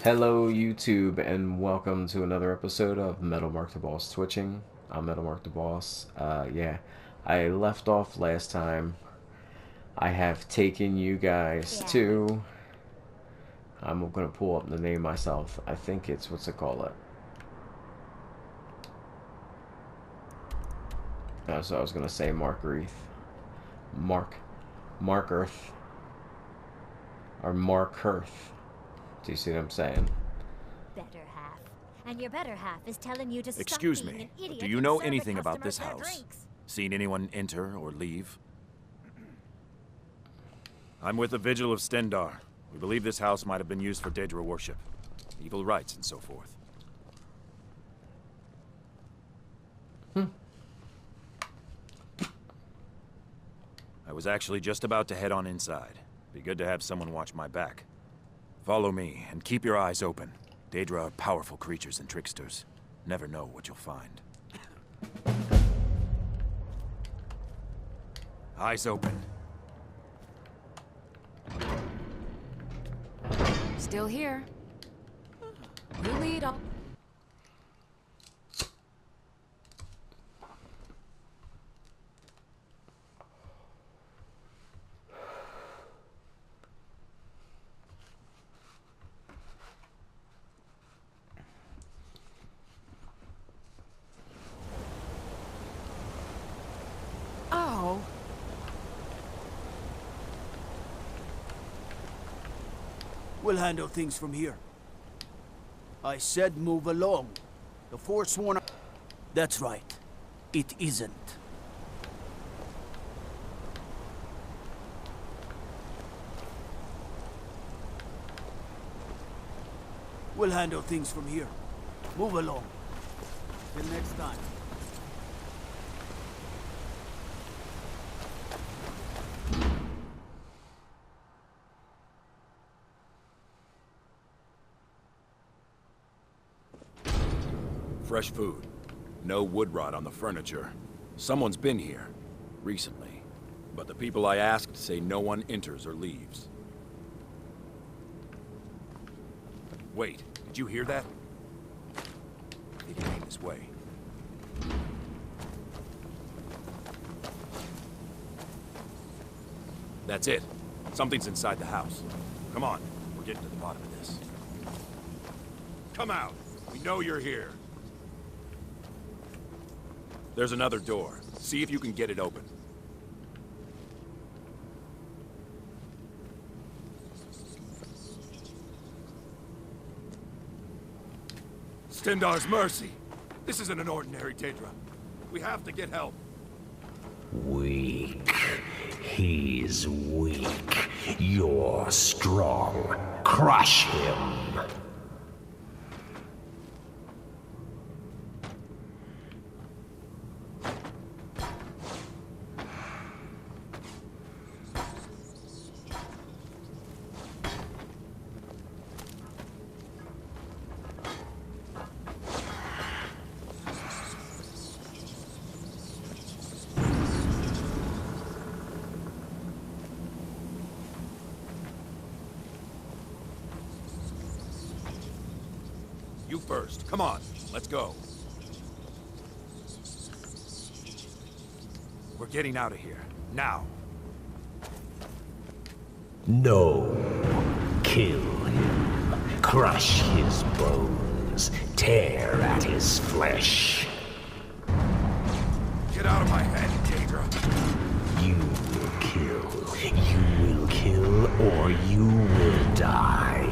Hello YouTube and welcome to another episode of MetalmarkthebossTwitching. I'm MetalmarkTheBoss. Yeah, I left off last time. I have taken you guys to... I'm gonna pull up the name myself. I think it's, what's it called? So I was gonna say Markarth. Markarth. Or Markarth. Do you see what I'm saying? Better half. And your better half is telling you to stop Excuse being me, an idiot. do you and know serve anything the about this customers their house? drinks. Seen anyone enter or leave? I'm with the Vigil of Stendar. We believe this house might have been used for Daedra worship, evil rites, and so forth. I was actually just about to head on inside. Be good to have someone watch my back. Follow me, and keep your eyes open. Daedra are powerful creatures and tricksters. Never know what you'll find. Eyes open. Still here. You lead on. Oh. We'll handle things from here. I said move along. The Forsworn... That's right. It isn't. We'll handle things from here. Move along. Till next time. Fresh food. No wood rot on the furniture. Someone's been here. Recently. But the people I asked say no one enters or leaves. Wait, did you hear that? They came this way. That's it. Something's inside the house. Come on, we're getting to the bottom of this. Come out! We know you're here. There's another door. See if you can get it open. Stendar's mercy. This isn't an ordinary Daedra. We have to get help. Weak. He's weak. You're strong. Crush him. You first. Come on. Let's go. We're getting out of here. Now. No. Kill him. Crush his bones. Tear at his flesh. Get out of my head, Daedra. You will kill. You will kill, or you will die.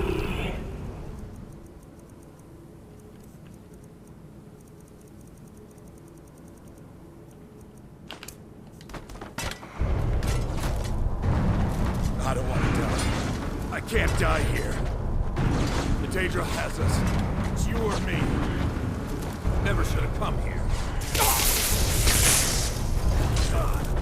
I don't want to die. I can't die here. The Daedra has us. It's you or me. Never should have come here. God.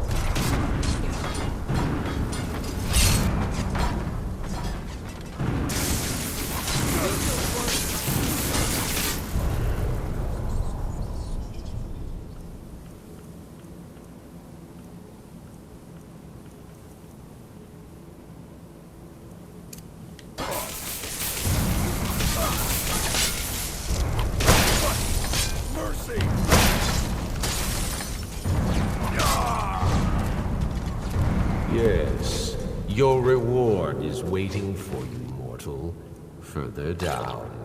Your reward is waiting for you, mortal, further down.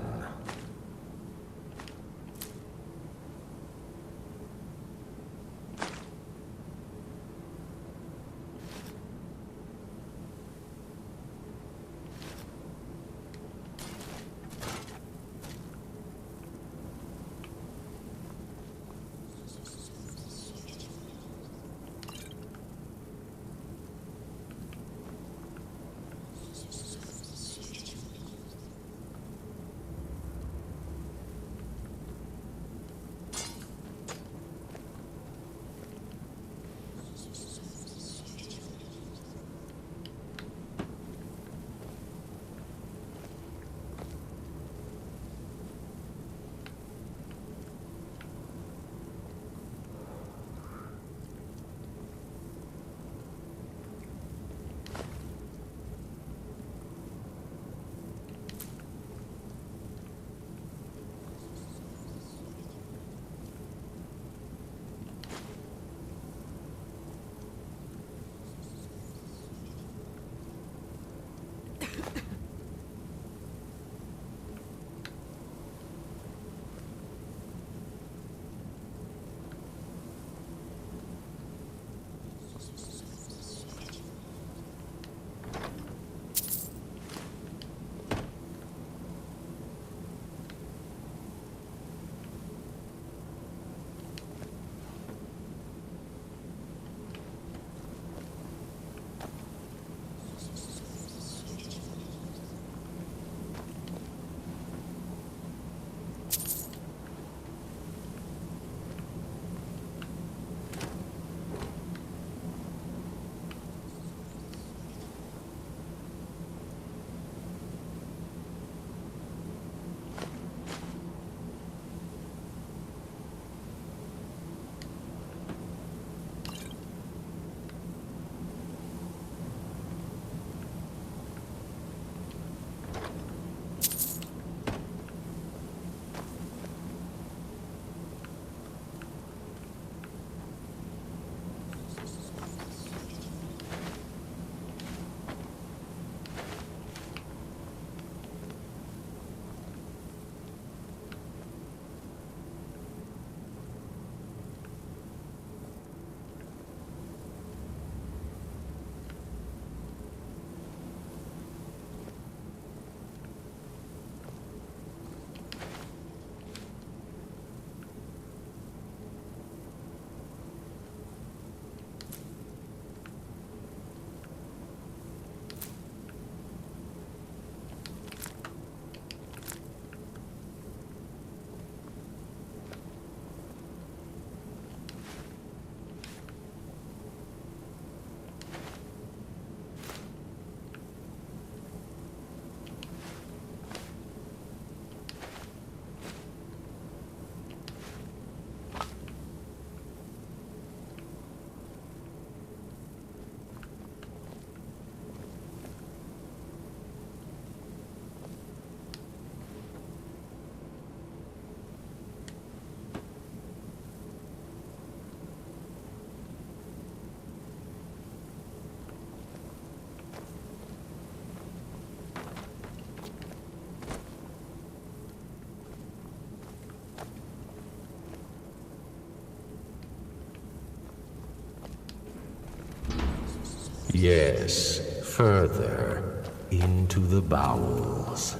Yes, further into the bowels.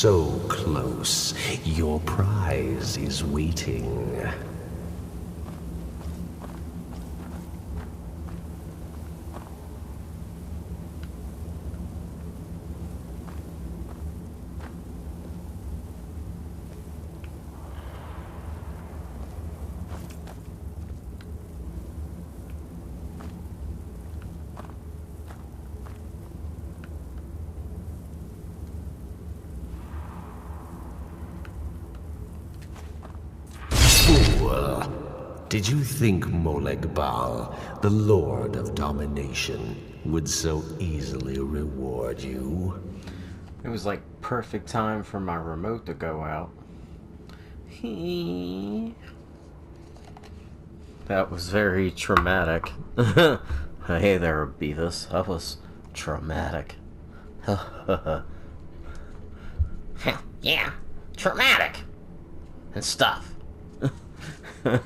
so close. Your prize is waiting. Did you think Molegbal, the Lord of Domination, would so easily reward you? It was like perfect time for my remote to go out. That was very traumatic. Hey there, Beavis. That was traumatic. Yeah, traumatic. And stuff. It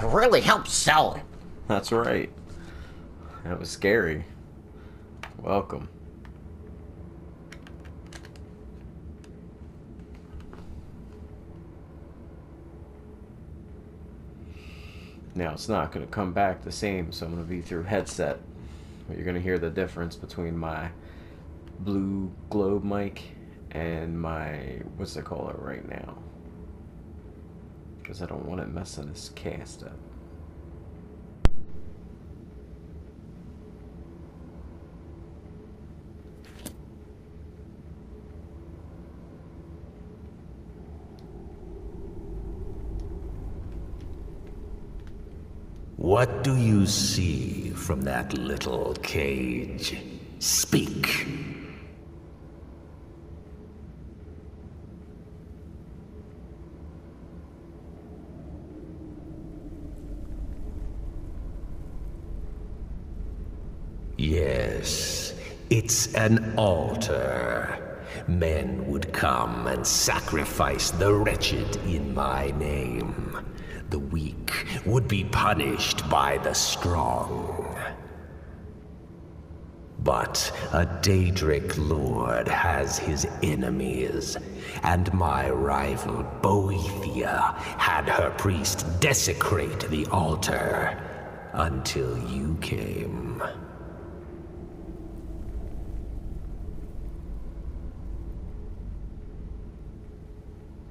really helps sell it. That's right. That was scary. Welcome. Now it's not going to come back the same, so I'm going to be through headset. You're going to hear the difference between my blue globe mic and my, what's it called right now? Because I don't want it messing this cast up. What do you see from that little cage? Speak. Yes, it's an altar. Men would come and sacrifice the wretched in my name. The weak would be punished by the strong. But a Daedric lord has his enemies, and my rival Boethia had her priest desecrate the altar until you came.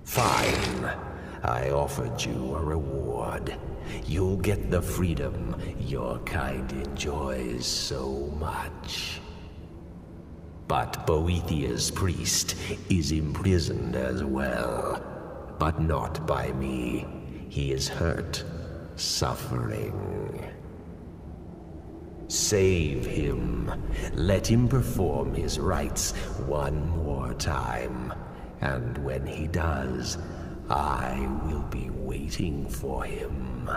Fine. I offered you a reward. You'll get the freedom your kind enjoys so much. But Boethia's priest is imprisoned as well. But not by me. He is hurt, suffering. Save him. Let him perform his rites one more time. And when he does, I will be waiting for him.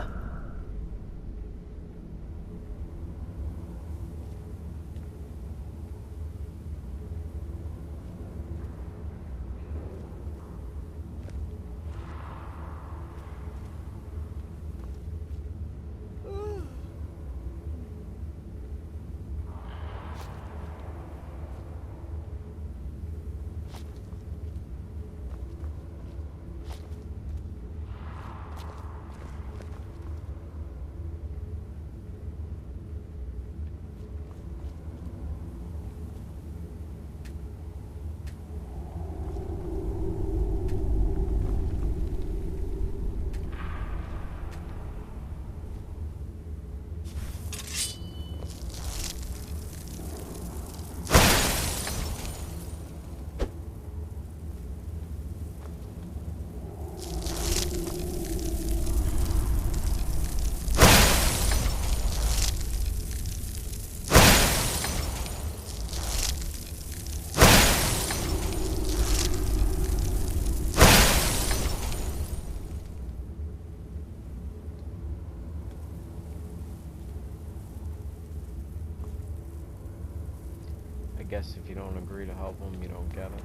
I guess if you don't agree to help them, you don't get it.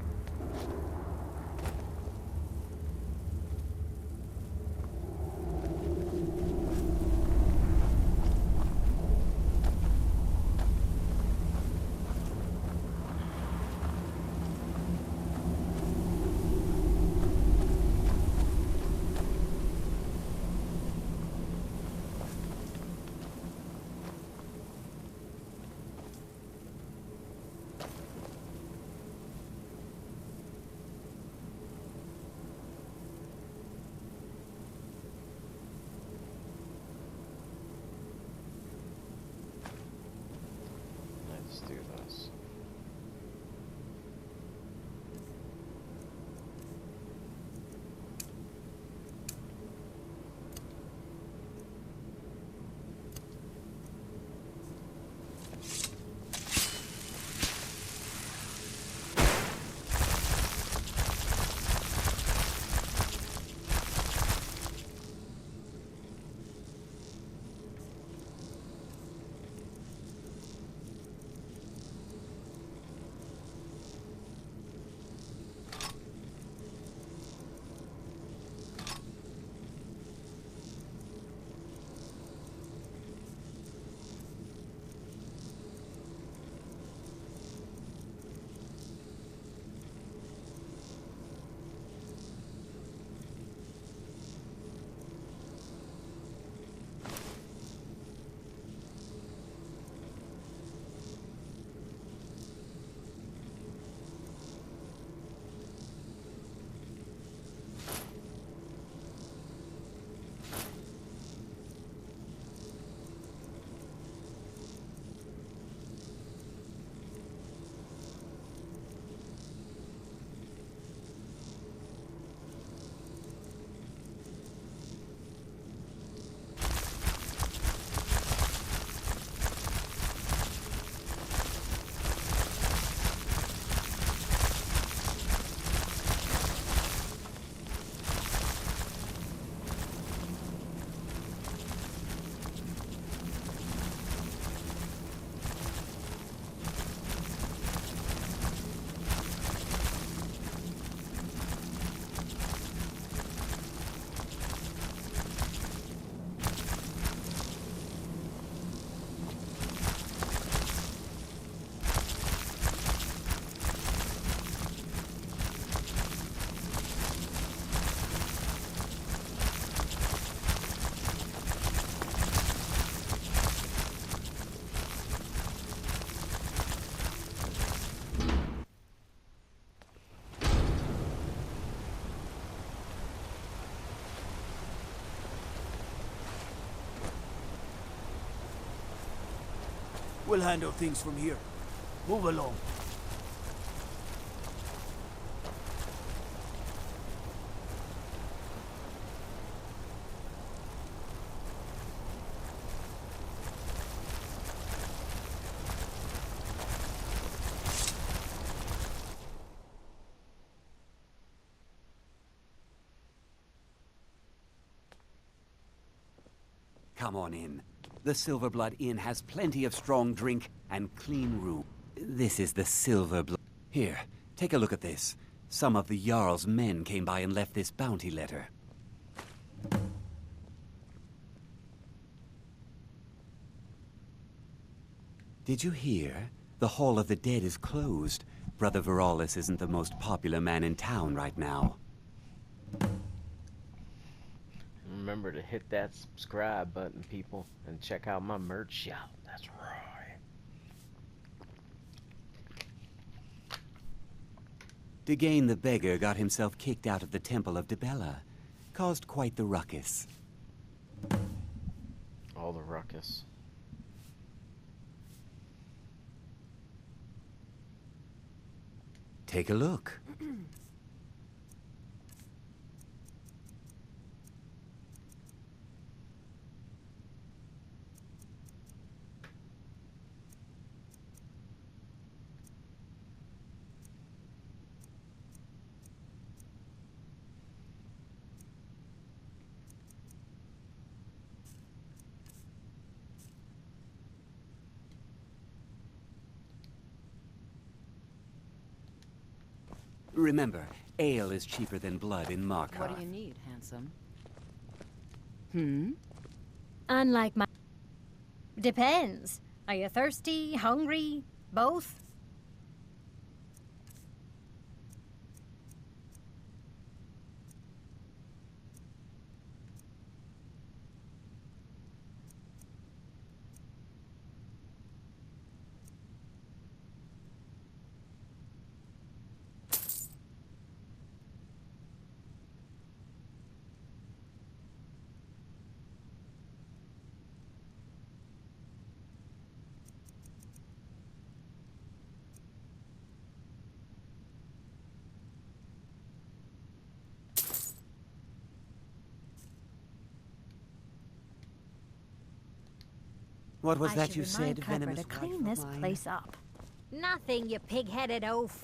We'll handle things from here. Move along. Come on in. The Silverblood Inn has plenty of strong drink and clean room. This is the Silverblood. Here, take a look at this. Some of the Jarl's men came by and left this bounty letter. Did you hear? The Hall of the Dead is closed. Brother Veralis isn't the most popular man in town right now. Remember to hit that subscribe button, people, and check out my merch shop. That's right. Degane the Beggar got himself kicked out of the Temple of Dibella. Caused quite the ruckus. All the ruckus. Take a look. Remember, ale is cheaper than blood in Markarth. What do you need, handsome? Unlike my... Depends. Are you thirsty, hungry, both? What was I that should you remind said, Copper venomous to wife clean of this mine? place up. Nothing, you pig-headed oaf.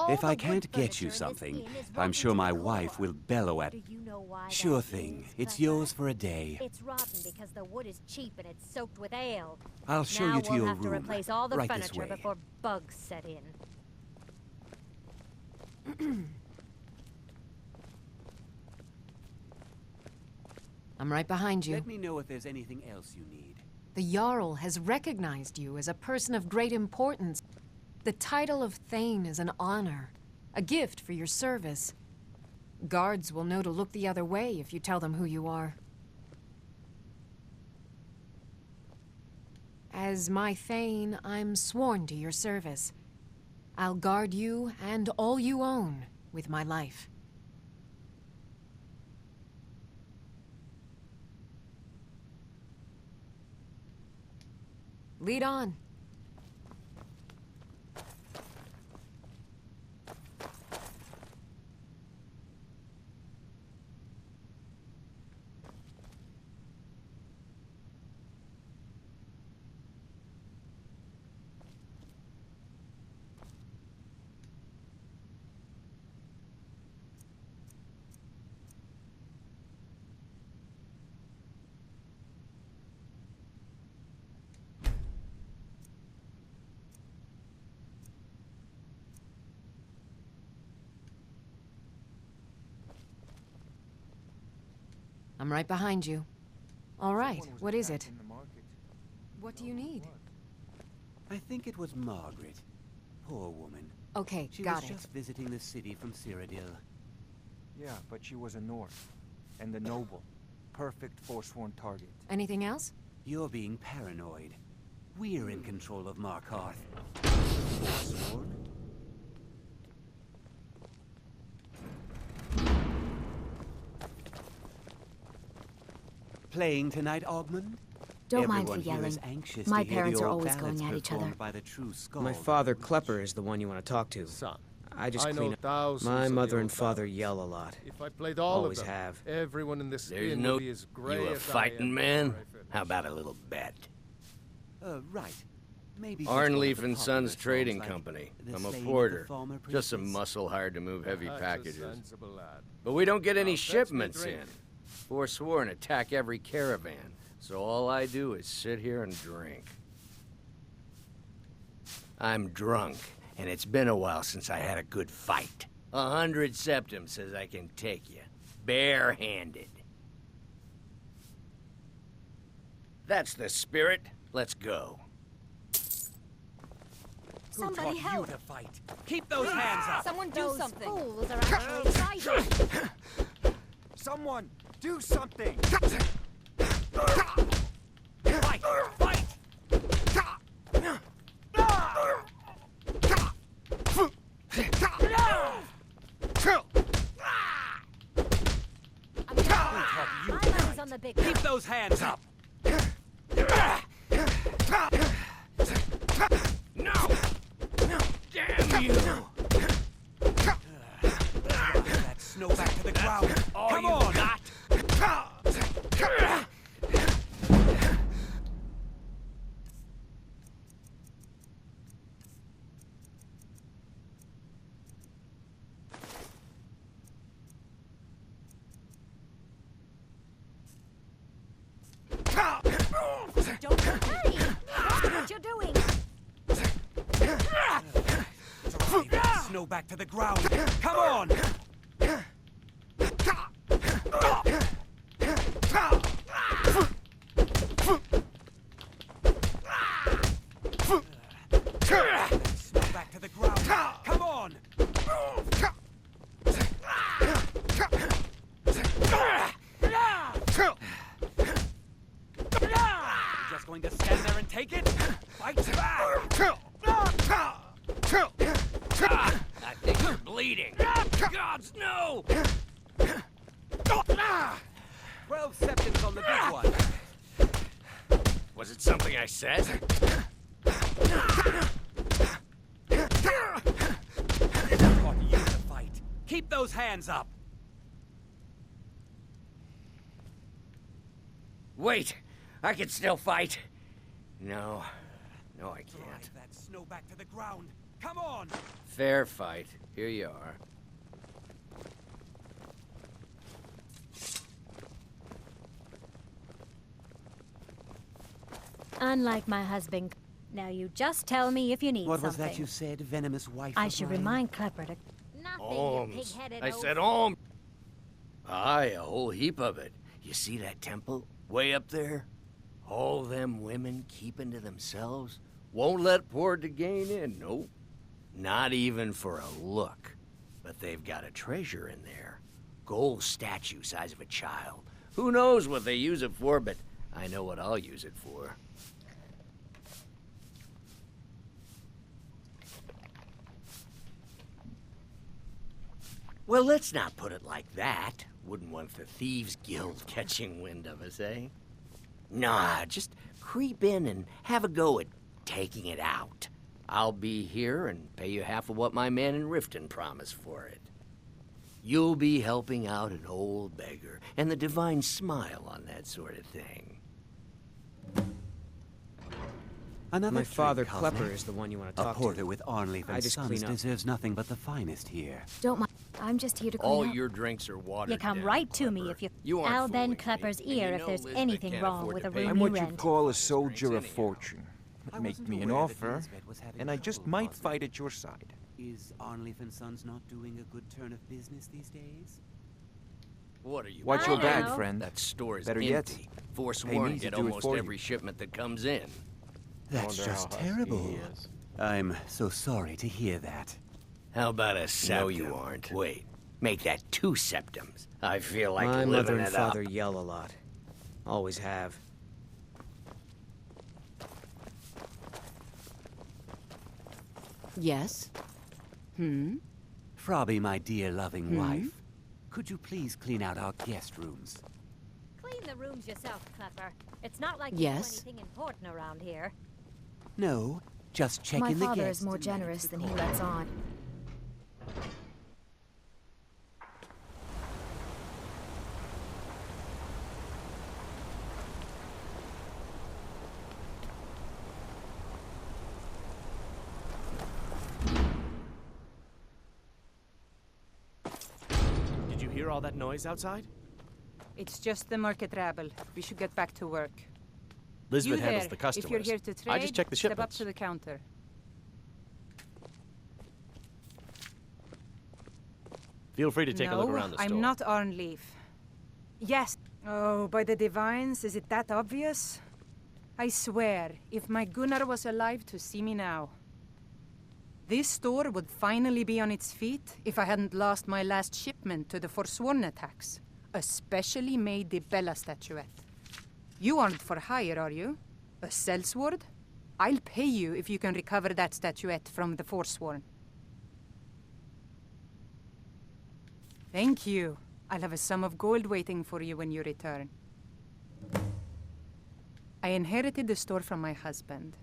If I can't get you something, I'm sure my wife will bellow at... Do you know why Sure that thing. is, It's Copper? yours for a day. It's rotten because the wood is cheap and it's soaked with ale. I'll show now you to we'll your have to room. replace all the Right this furniture way. before bugs set in. I'm right behind you. Let me know if there's anything else you need. The Jarl has recognized you as a person of great importance. The title of Thane is an honor, a gift for your service. Guards will know to look the other way if you tell them who you are. As my Thane, I'm sworn to your service. I'll guard you and all you own with my life. Lead on. I'm right behind you. All right, what is it? What do you need? I think it was Margaret. Poor woman. Okay, She got was it. just visiting the city from Cyrodiil. Yeah, but she was a North. And a noble. Perfect forsworn target. Anything else? You're being paranoid. We're in control of Markarth. Forsworn? Playing tonight, Ogmund? Don't mind the Everyone here is yelling. anxious My to hear parents the are old always ballads going at each other. performed by the true skald My of the father, Reach. Klepper, is the one you want to talk to. Son, I just I clean know up. thousands My of the mother old and father ballads. yell a lot. If I played all Always of them, have. everyone in this There's inn no... would be as gray You a as I fighting am man? before I finish. How about a little bet? Right. Maybe just one of Arnleif the and popular Sons songs Trading like Company. The I'm a Slaying of the porter. Former Just some Princess. muscle hired to move heavy That's packages. a sensible lad. But we don't get any Now, fetch me shipments drink. in. Forsworn attack every caravan. So all I do is sit here and drink. I'm drunk, and it's been a while since I had a good fight. 100 septums says I can take you, barehanded. That's the spirit. Let's go. Somebody You help! to fight. Keep those hands up. Someone do Those something! fools are actually fighting! Someone, do something! Fight! Fight! Eyes on the big Keep those hands up. No! Damn you! That snow back to the ground. All Come you on! got? Don't hey! Watch what you're doing! Drive that snow back to the ground. Come on! Snow back to the ground. Come on! You're just going to stand there and take it? Fight back! I think you're bleeding. Gods, no! 12 septums on the big one. Was it something I said? Taught you to fight. Keep those hands up. Wait, I can still fight. No, I can't. Drive that snow back to the ground. Come on! Fair fight. Here you are. Unlike my husband. Now you just tell me if you need What was something. that you said, venomous wife I of should mine? remind Klepper to... Nothing, Alms. you pig-headed I oaf. said alms. Aye, a whole heap of it. You see that temple? Way up there? All them women keeping to themselves? Won't let poor Degain in, nope. Not even for a look. But they've got a treasure in there. Gold statue size of a child. Who knows what they use it for, but I know what I'll use it for. Well, let's not put it like that. Wouldn't want the Thieves Guild catching wind of us, eh? Nah, just creep in and have a go at taking it out. I'll be here and pay you half of what my man in Riften promised for it. You'll be helping out an old beggar, and the divine smile on that sort of thing. Another My drink, father, Cosmo. Klepper, is the one you want to A talk porter to. with Arnleif I and just Sons clean up. deserves nothing but the finest here. Don't mind. I'm just here to clean All up. your drinks are watered You come down, right to me Klepper. if you... You aren't I'll bend fooling me, Klepper's and you ear if know there's Lisbeth anything can't wrong afford with to a pay room I'm you what you rent. call a Drinks soldier of anyhow. fortune. I Make wasn't me an aware that offer, Lisbeth was having and I just trouble, might Cosmo. fight at your side. Is Arnleif and Sons not doing a good turn of business these days? What are you? Watch I your bag, know. friend. That store is Better empty. yet, Forsworn me to get do it almost for you. every shipment that comes in. That's Wonder just how husky terrible. he is. I'm so sorry to hear that. How about a septum? No, you aren't. Wait, make that 2 septums. I feel like My living mother and it father up. yell a lot. Always have. Yes? Frobby, my dear loving wife, could you please clean out our guest rooms? clean the rooms yourself, Clepper. It's not like Yes? you do anything important around here. No, just checking My the father guests is more and generous manage than the he call. lets on. Did you hear all that noise outside? It's just the market rabble. We should get back to work. Lisbeth You handles there, the customers. if you're here to trade, I just check the step up shipments. to the counter. Feel free to take a look around the store. I'm not on leave. Yes. Oh, by the divines, is it that obvious? I swear, if my Gunnar was alive to see me now. This store would finally be on its feet if I hadn't lost my last shipment to the Forsworn attacks. A specially made Bella statuette. You aren't for hire, are you? A sellsword? I'll pay you if you can recover that statuette from the Forsworn. Thank you. I'll have a sum of gold waiting for you when you return. I inherited the store from my husband.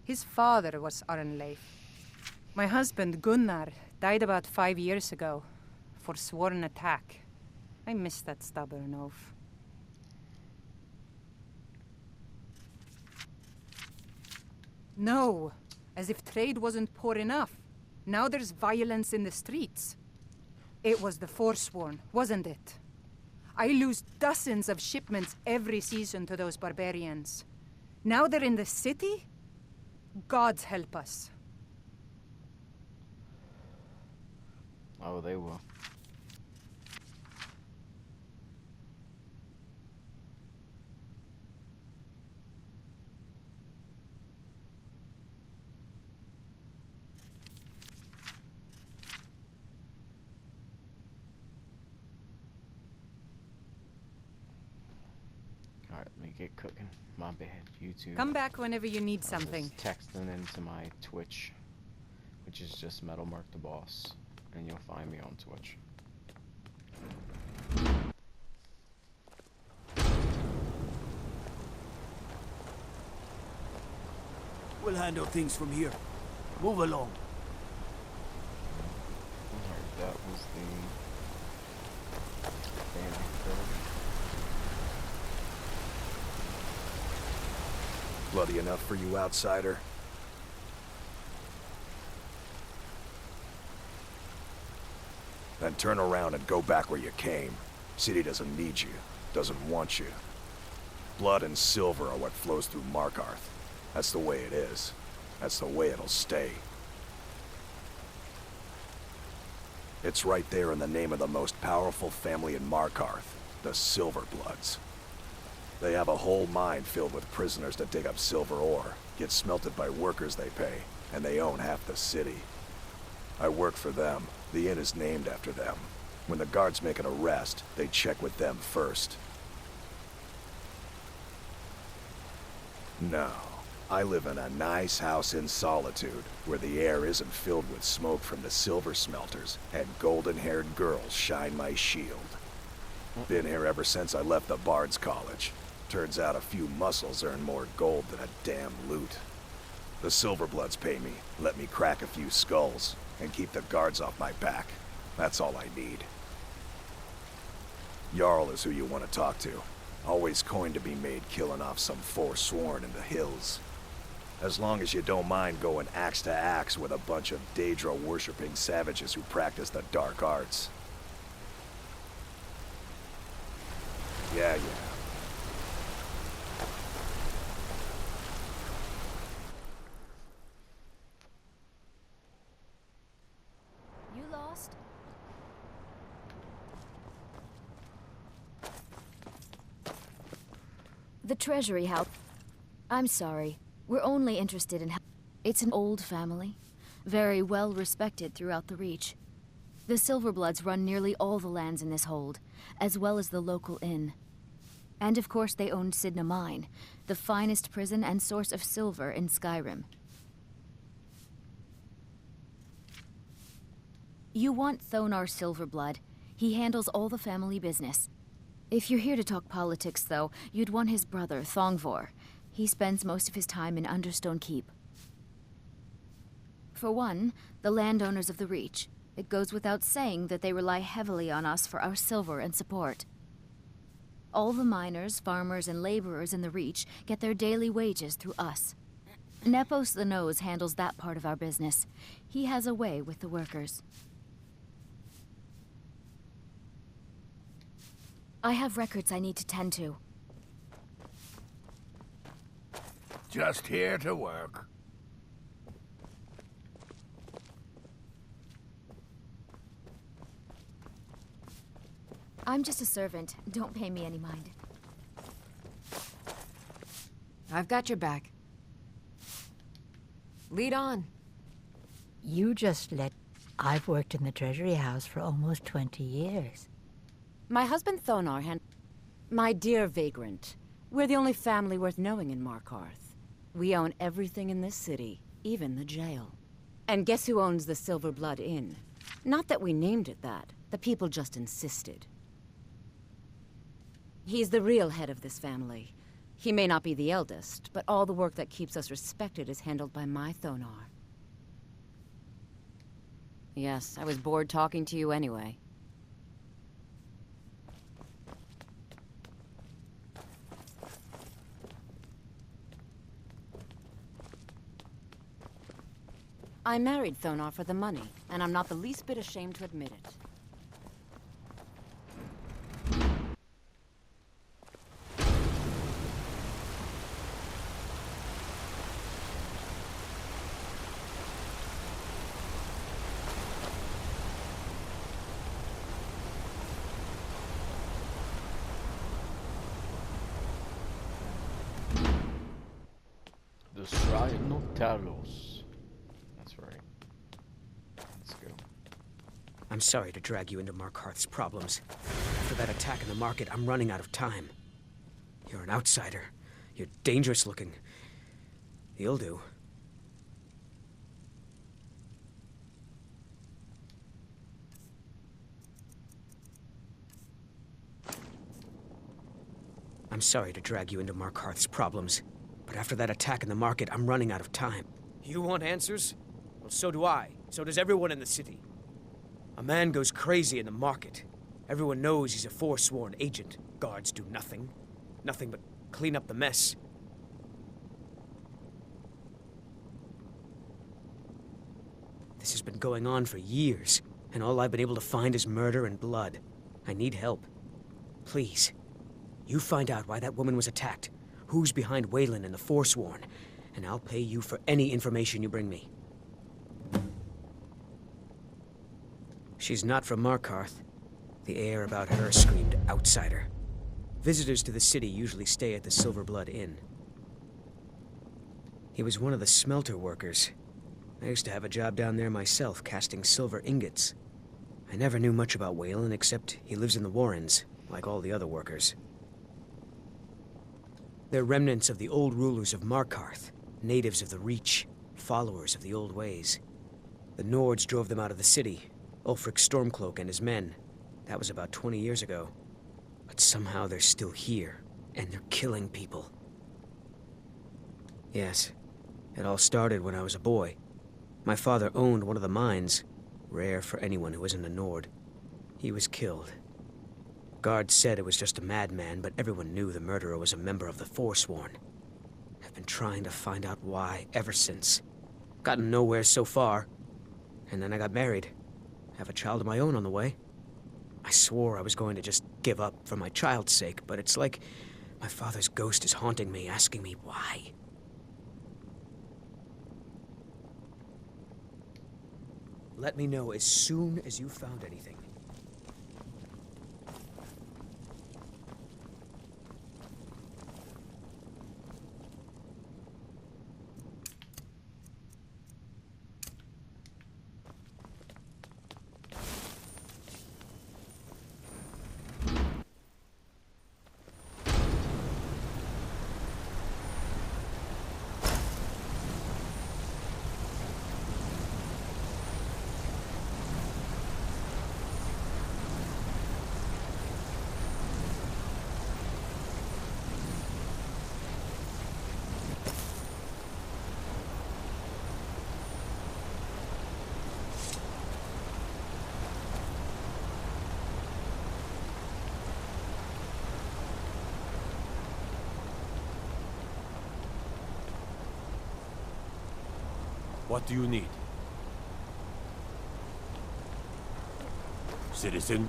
His father was Arnleif. My husband, Gunnar, died about 5 years ago. Forsworn attack. I miss that stubborn oaf. No, as if trade wasn't poor enough. Now there's violence in the streets. It was the Forsworn, wasn't it? I lose dozens of shipments every season to those barbarians. Now they're in the city? Gods help us. Oh, they will. Alright, let me get cooking. My bad, YouTube. Come back whenever you need I was something. texting into my Twitch, which is just MetalmarkTheBoss, and you'll find me on Twitch. We'll handle things from here. Move along. Alright, that was the family third. Bloody enough for you, outsider? Then turn around and go back where you came. City doesn't need you, doesn't want you. Blood and silver are what flows through Markarth. That's the way it is. That's the way it'll stay. It's right there in the name of the most powerful family in Markarth, the Silverbloods. They have a whole mine filled with prisoners to dig up silver ore, get smelted by workers they pay, and they own half the city. I work for them. The inn is named after them. When the guards make an arrest, they check with them first. No. I live in a nice house in solitude, where the air isn't filled with smoke from the silver smelters, and golden-haired girls shine my shield. Been here ever since I left the Bard's College. Turns out a few muscles earn more gold than a damn loot. The Silverbloods pay me, let me crack a few skulls, and keep the guards off my back. That's all I need. Jarl is who you want to talk to. Always coin to be made killing off some Forsworn in the hills. As long as you don't mind going axe to axe with a bunch of Daedra-worshipping savages who practice the dark arts. Yeah. You lost? The Treasury House. I'm sorry. We're only interested in... It's an old family. Very well respected throughout the Reach. The Silverbloods run nearly all the lands in this hold, as well as the local inn. And of course they owned Sidna Mine, the finest prison and source of silver in Skyrim. You want Thonar Silverblood. He handles all the family business. If you're here to talk politics, though, you'd want his brother, Thongvor. He spends most of his time in Understone Keep. For one, the landowners of the Reach. It goes without saying that they rely heavily on us for our silver and support. All the miners, farmers, and laborers in the Reach get their daily wages through us. Nepos the Nose handles that part of our business. He has a way with the workers. I have records I need to tend to. Just here to work. I'm just a servant. Don't pay me any mind. I've got your back. Lead on. You just let... I've worked in the Treasury House for almost 20 years. My husband Thonar My dear vagrant, we're the only family worth knowing in Markarth. We own everything in this city, even the jail. And guess who owns the Silver Blood Inn? Not that we named it that. The people just insisted. He's the real head of this family. He may not be the eldest, but all the work that keeps us respected is handled by my Thonar. Yes, I was bored talking to you anyway. I married Thonar for the money, and I'm not the least bit ashamed to admit it. The Shrine of Talos. That's right. Let's go. I'm sorry to drag you into Markarth's problems. After that attack in the market, I'm running out of time. You're an outsider. You're dangerous looking. You'll do. I'm sorry to drag you into Markarth's problems, but after that attack in the market, I'm running out of time. You want answers? Well, so do I. So does everyone in the city. A man goes crazy in the market. Everyone knows he's a forsworn agent. Guards do nothing. Nothing but clean up the mess. This has been going on for years, and all I've been able to find is murder and blood. I need help. Please. You find out why that woman was attacked, who's behind Waylon and the Forsworn, and I'll pay you for any information you bring me. She's not from Markarth. The air about her screamed outsider. Visitors to the city usually stay at the Silver Blood Inn. He was one of the smelter workers. I used to have a job down there myself, casting silver ingots. I never knew much about Waylon, except he lives in the Warrens, like all the other workers. They're remnants of the old rulers of Markarth, natives of the Reach, followers of the old ways. The Nords drove them out of the city, Ulfric Stormcloak and his men. That was about 20 years ago. But somehow they're still here, and they're killing people. Yes, it all started when I was a boy. My father owned one of the mines, rare for anyone who isn't a Nord. He was killed. Guards said it was just a madman, but everyone knew the murderer was a member of the Forsworn. I've been trying to find out why ever since. Gotten nowhere so far. And then I got married. Have a child of my own on the way. I swore I was going to just give up for my child's sake, but it's like my father's ghost is haunting me, asking me why. Let me know as soon as you found anything. What do you need? Citizen?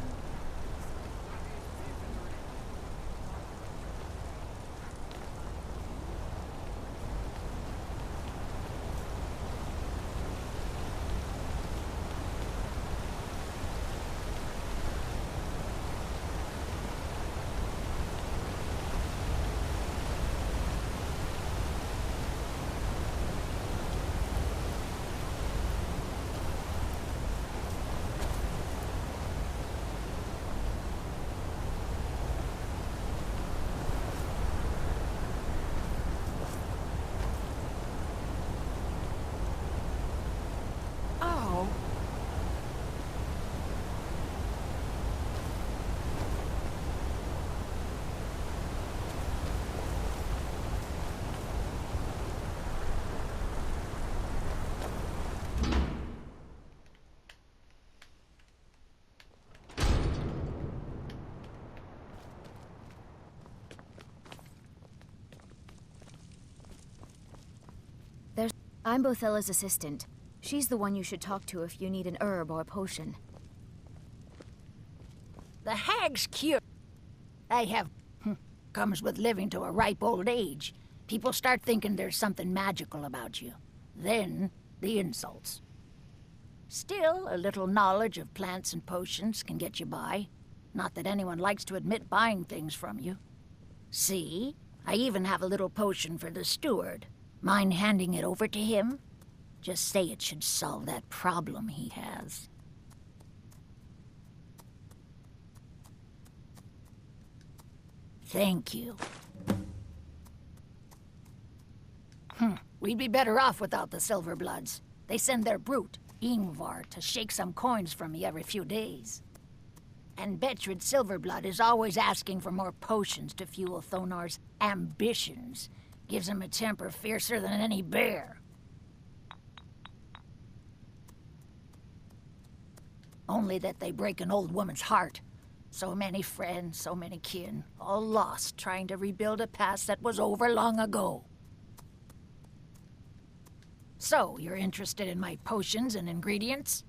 I'm Bothella's assistant. She's the one you should talk to if you need an herb or a potion. The hag's cure I have comes with living to a ripe old age. People start thinking there's something magical about you. Then, the insults. Still, a little knowledge of plants and potions can get you by. Not that anyone likes to admit buying things from you. See? I even have a little potion for the steward. Mind handing it over to him? Just say it should solve that problem he has. Thank you. We'd be better off without the Silverbloods. They send their brute, Ingvar, to shake some coins from me every few days. And Betrid Silverblood is always asking for more potions to fuel Thonar's ambitions. Gives him a temper fiercer than any bear. Only that they break an old woman's heart. So many friends, so many kin, all lost trying to rebuild a past that was over long ago. So, you're interested in my potions and ingredients?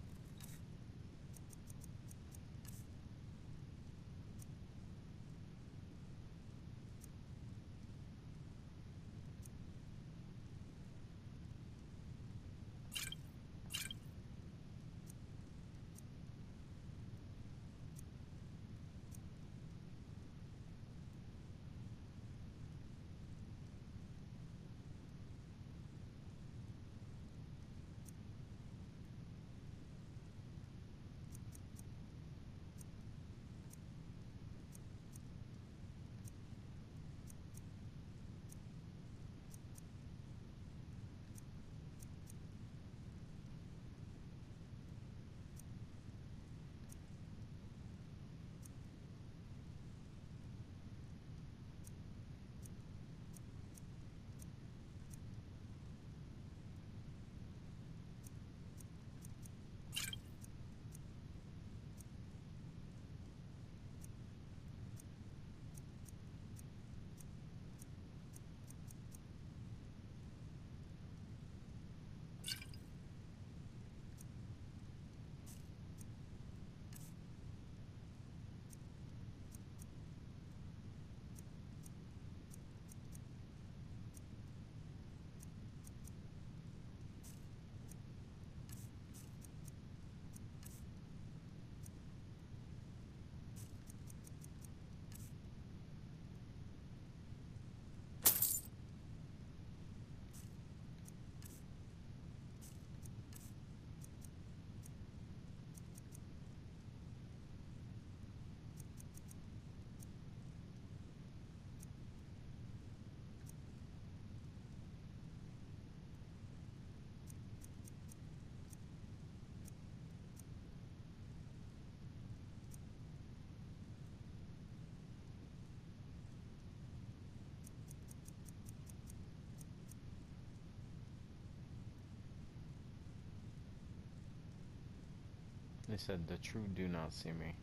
They said the true do not see me.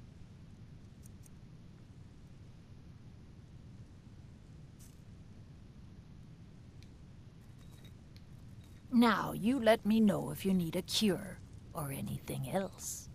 Now, you let me know if you need a cure or anything else.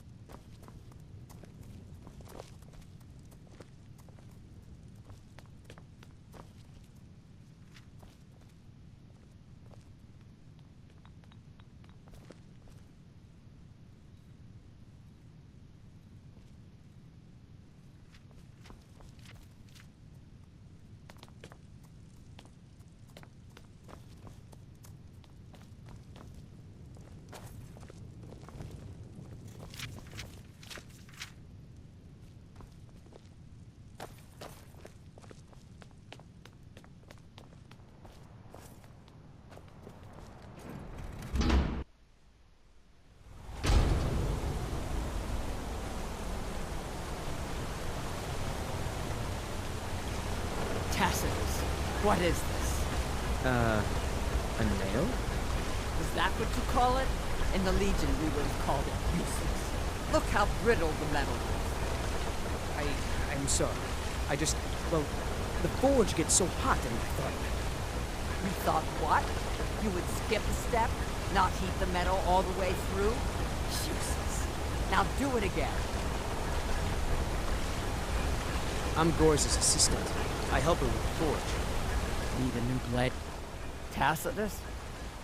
Tacitus, what is this? A nail? Is that what you call it? In the Legion, we would have called it useless. Look how brittle the metal is. I'm sorry. Well, the forge gets so hot and I thought... You thought what? You would skip a step? Not heat the metal all the way through? Useless. Now do it again. I'm Gore's assistant. I help her with the forge. Need a new blade? Tacitus?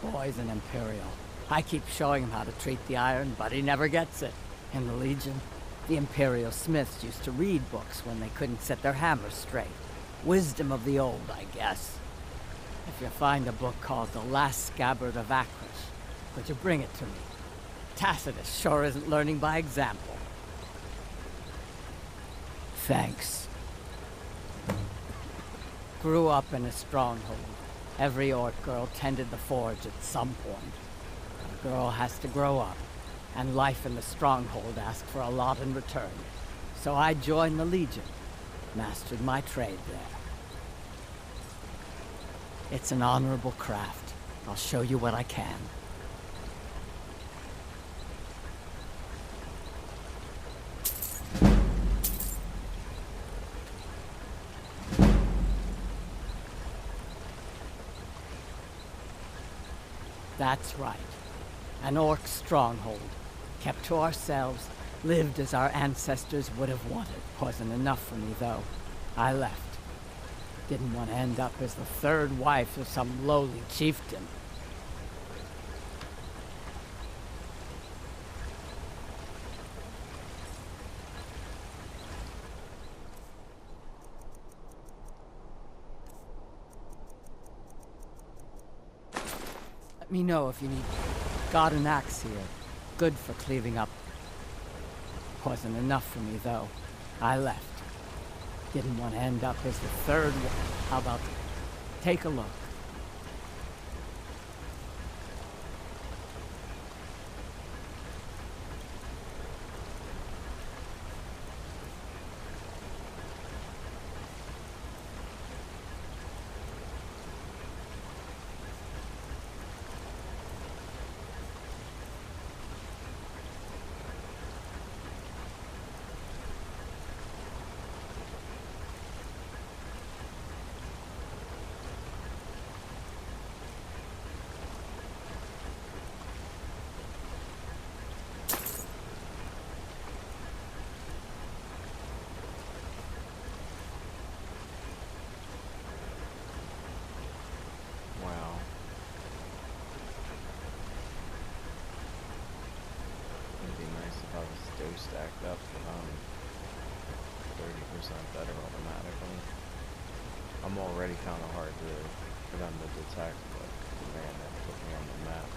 Boy's an Imperial. I keep showing him how to treat the iron, but he never gets it. In the Legion, the Imperial smiths used to read books when they couldn't set their hammers straight. Wisdom of the old, I guess. If you find a book called The Last Scabbard of Acris, would you bring it to me? Tacitus sure isn't learning by example. Thanks. Grew up in a stronghold. Every orc girl tended the forge at some point. A girl has to grow up, and life in the stronghold asked for a lot in return. So I joined the Legion, mastered my trade there. It's an honorable craft. I'll show you what I can. That's right. An orc stronghold. Kept to ourselves, lived as our ancestors would have wanted. Wasn't enough for me, though. I left. Didn't want to end up as the third wife of some lowly chieftain. Let me know if you need... Got an axe here. Good for cleaving up. Wasn't enough for me, though. I left. Didn't want to end up as the third one. How about... Take a look. Stacked up 30% better automatically. I'm already kind of hard for them to detect, but man, that put me on the map.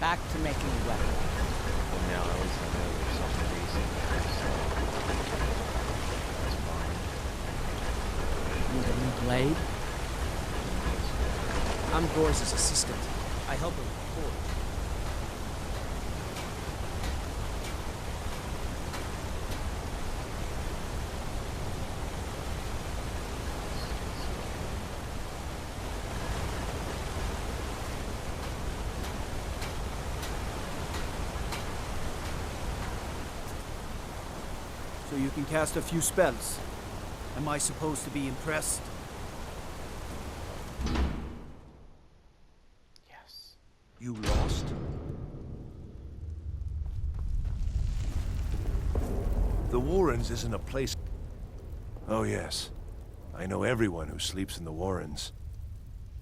Back to making a weapon. Well, now at least I know there's something decent there, so that's fine. Need a new blade? I'm Gore's assistant. I help her with the forge. So you can cast a few spells. Am I supposed to be impressed? Yes. You lost? The Warrens isn't a place... Oh yes. I know everyone who sleeps in the Warrens.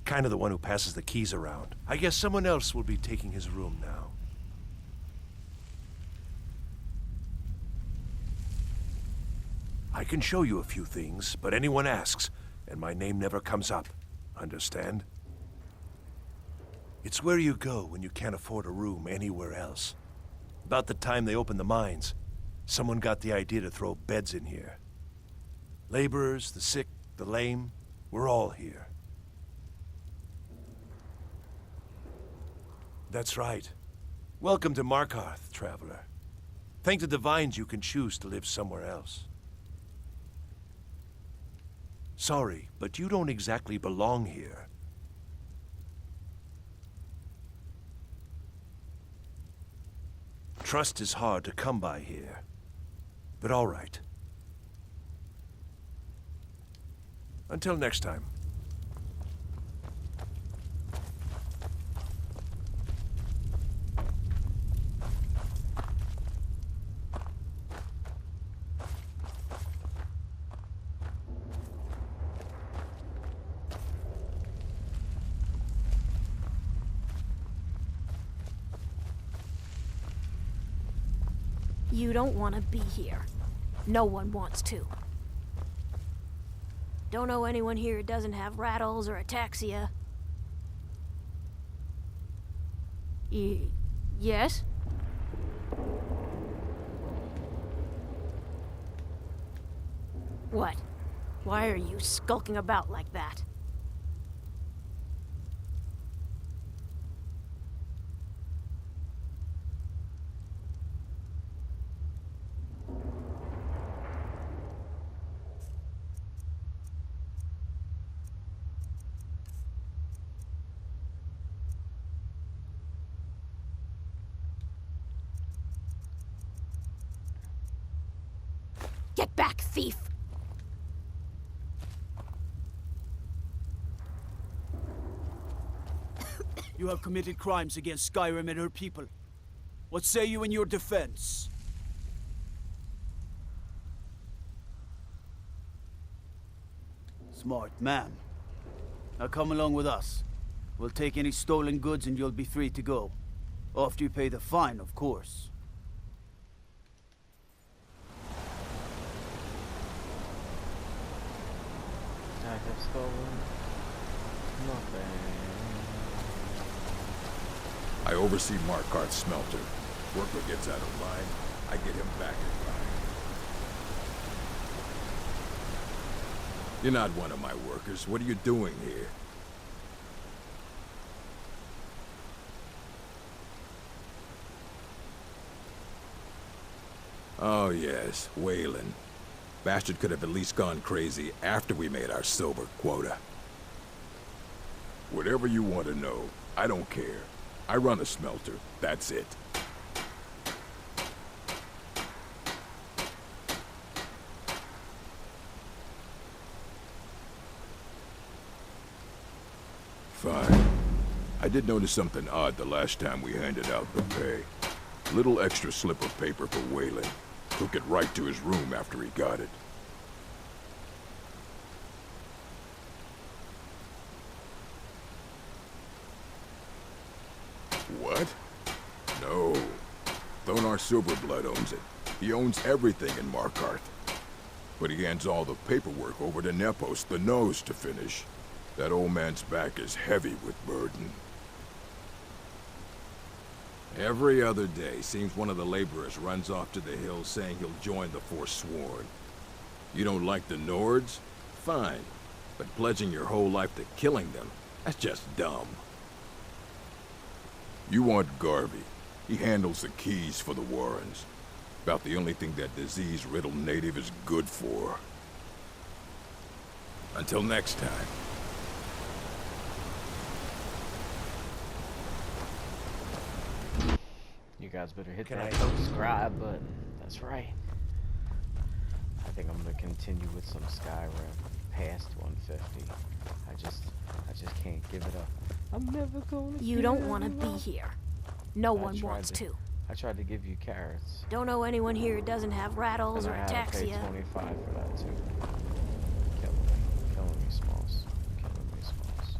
Kind of the one who passes the keys around. I guess someone else will be taking his room now. I can show you a few things, but anyone asks, and my name never comes up. Understand? It's where you go when you can't afford a room anywhere else. About the time they opened the mines, someone got the idea to throw beds in here. Laborers, the sick, the lame, we're all here. That's right. Welcome to Markarth, traveler. Thank the Divines you can choose to live somewhere else. Sorry, but you don't exactly belong here. Trust is hard to come by here. But all right. Until next time. You don't want to be here. No one wants to. Don't know anyone here who doesn't have rattles or ataxia. Yes? What? Why are you skulking about like that? Get back, thief! You have committed crimes against Skyrim and her people. What say you in your defense? Smart man. Now come along with us. We'll take any stolen goods and you'll be free to go. After you pay the fine, of course. I have stolen nothing. I oversee Markarth's smelter. Worker gets out of line, I get him back in line. You're not one of my workers. What are you doing here? Oh yes, Waylon. Bastard could have at least gone crazy after we made our silver quota. Whatever you want to know, I don't care. I run a smelter, that's it. Fine. I did notice something odd the last time we handed out the pay. Little extra slip of paper for Waylon. Took it right to his room after he got it. What? No. Thonar Silverblood owns it. He owns everything in Markarth. But he hands all the paperwork over to Nepos, the nose, to finish. That old man's back is heavy with burden. Every other day, seems one of the laborers runs off to the hills saying he'll join the Forsworn. You don't like the Nords? Fine. But pledging your whole life to killing them, that's just dumb. You want Garvey. He handles the keys for the Warrens. About the only thing that disease-riddled native is good for. Until next time. You guys better hit that subscribe button. That's right. I think I'm gonna continue with some Skyrim past 150. I just can't give it up. I'm never gonna. You don't want to be here. No one wants to. I tried to give you carrots. Don't know anyone here who doesn't have rattles or And I had to pay ataxia. 25 for that too. Killing me, Smalls. Killing me, Smalls.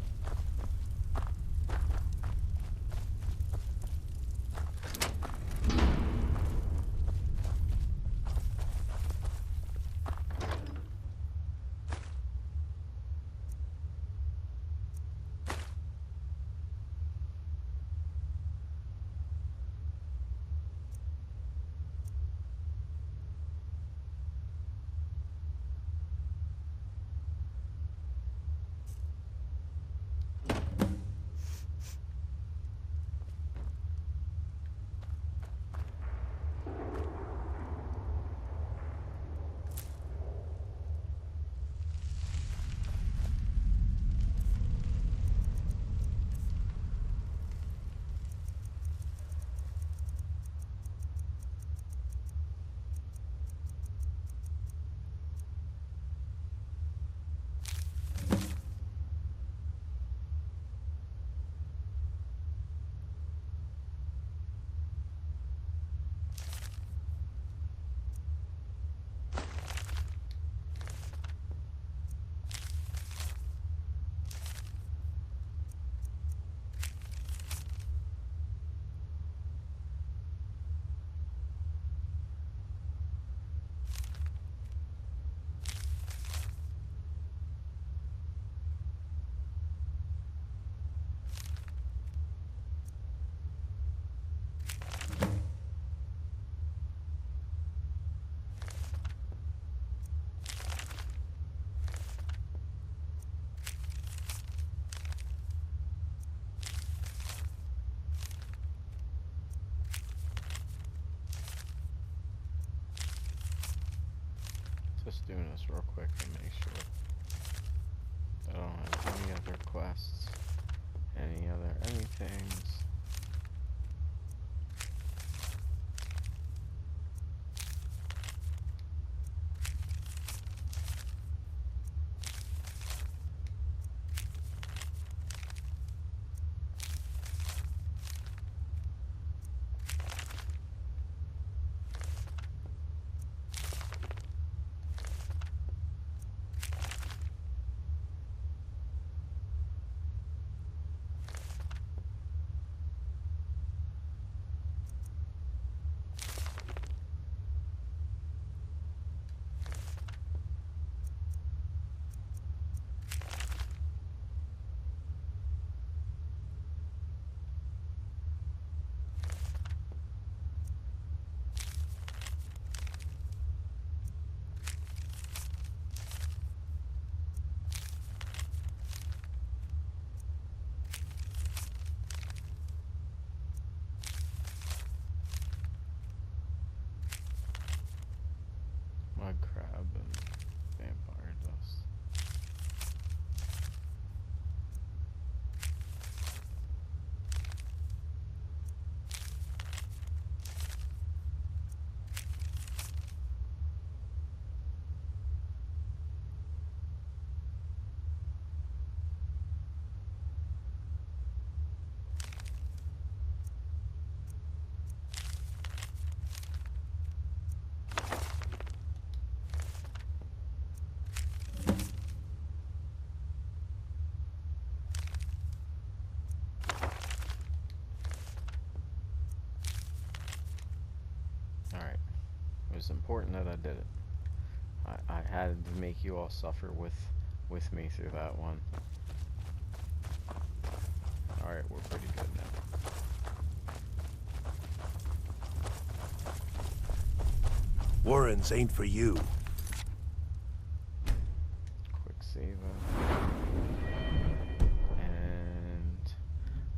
Just doing this real quick to make sure I don't have any other quests, anythings. Mud crab and vampire dust. Alright. It was important that I did it. I had to make you all suffer with me through that one. Alright, we're pretty good now. Warrens ain't for you. Quick save. And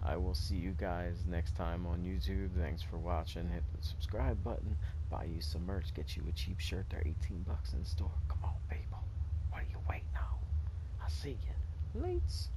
I will see you you guys next time on YouTube. Thanks for watching. Hit the subscribe button. Buy you some merch. Get you a cheap shirt. They're 18 bucks in the store. Come on, people. What are you waiting on? I'll see you. Lates.